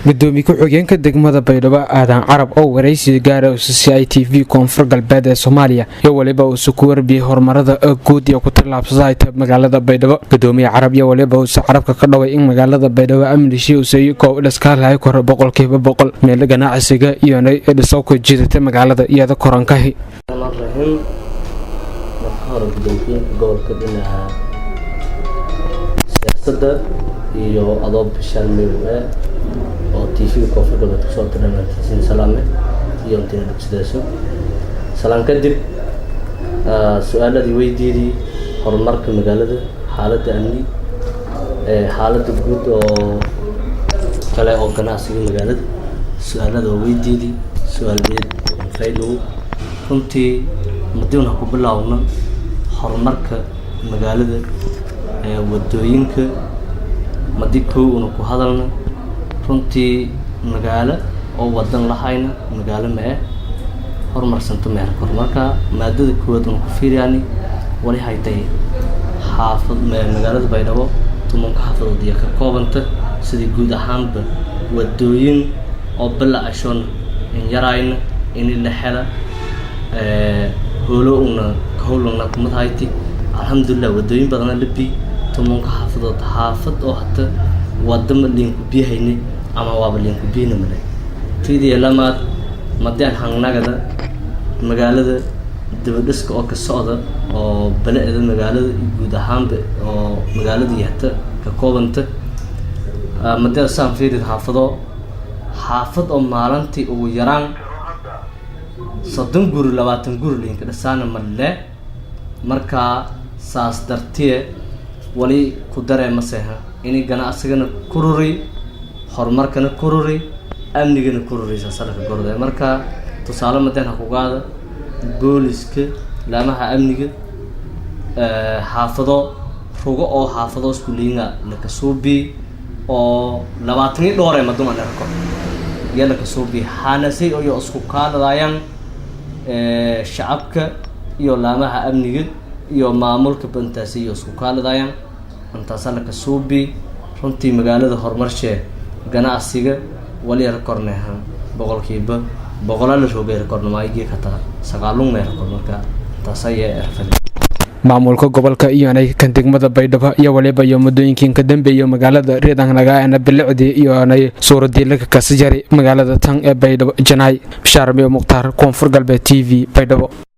gudoomiye ku-xigeenka degmada Baydhabo Aadan Carab oo wareysi gaar ah CCTV Koonfur Galbeed ee Soomaaliya iyo waliba uu ku warbiyay horumarada guud ee ku tilaabsaday magaalada Baydhabo. Gudoomiye Carab iyo waliba uu carabka ka dhaway in magaalada Baydhabo amnishi uu soo koob dhaskaalay kor 100% meel ganacsiga iyo dhisoo ku jiidatay magaalada iyada korankahi. siyaasadda iyo adoon bishan meewe oo TV Koonfur Galbeed ku soo tirinaysan salaame iyo intidaasho salaan kadib su'aaladii weydiiyay horumarka magaalada xaaladda amni xaaladda guud oo kale oo ganacsiga magaalada su'aalada weydiiyay su'aaladeed faylo runtii muddo ku bilaawna horumarka magaalada wadooyinka madiko uu ku hadalna runtii magaalo oo wadan lahayna magaalo ma horumarsanto meel horumarka maadada kood uu ku fiiriyani wali haytay xaafad magaalada Baydhabo tumanka xaafadood iyo ka koobanta sidii guud ahaanba wadooyin oo balaashoon in yarayna in la hela howluna kuma hayti alxamdulillah wadooyin badan la bi tumanka xaafad oo hata wadama linku biyahayni ama waaba linku biyina malay tidii lamaad madaan hangnagada magaalada dibadhiska oo ka socda oo balaada magaalada guud ahaanba oo magaalada yahta ka koobanta madaan saan fiirid xaafad oo maalintii ugu yaraan 30 guri 20 guri linka dhasaana malle marka saas dartiye wali ku dareemaseha inay ganacsigana kururi horumarkana kururi amnigana kururi saarka gorday marka tusaale madana ku qaada booliska laamaha amniga xaafado rugo oo xaafado isku liinga la kasuubi oo 20 doore maduma dharko yala kasuubi hanasay oo isku kaadayaan shacabka iyo laamaha amniga iyo maamulka bantaasi iyo isku kaaladayaan intaasana ka suubi runtii magaalada horumarshe ganacsiga wali korneha boqolkiiba boqolaal rogeer kornamaayigi ka taa 9 meel marka taasay erfad maamulka gobolka iyo kan degmada Baydhabo iyo waliba iyo mudooyinkan ka dambeeyay magaalada reedan naga ana bilicdi iyo suuradii laga kasajari magaalada tan ee Baydhabo Janaay Bishaar Muqtaar Koonfur Galbeed TV Baydhabo.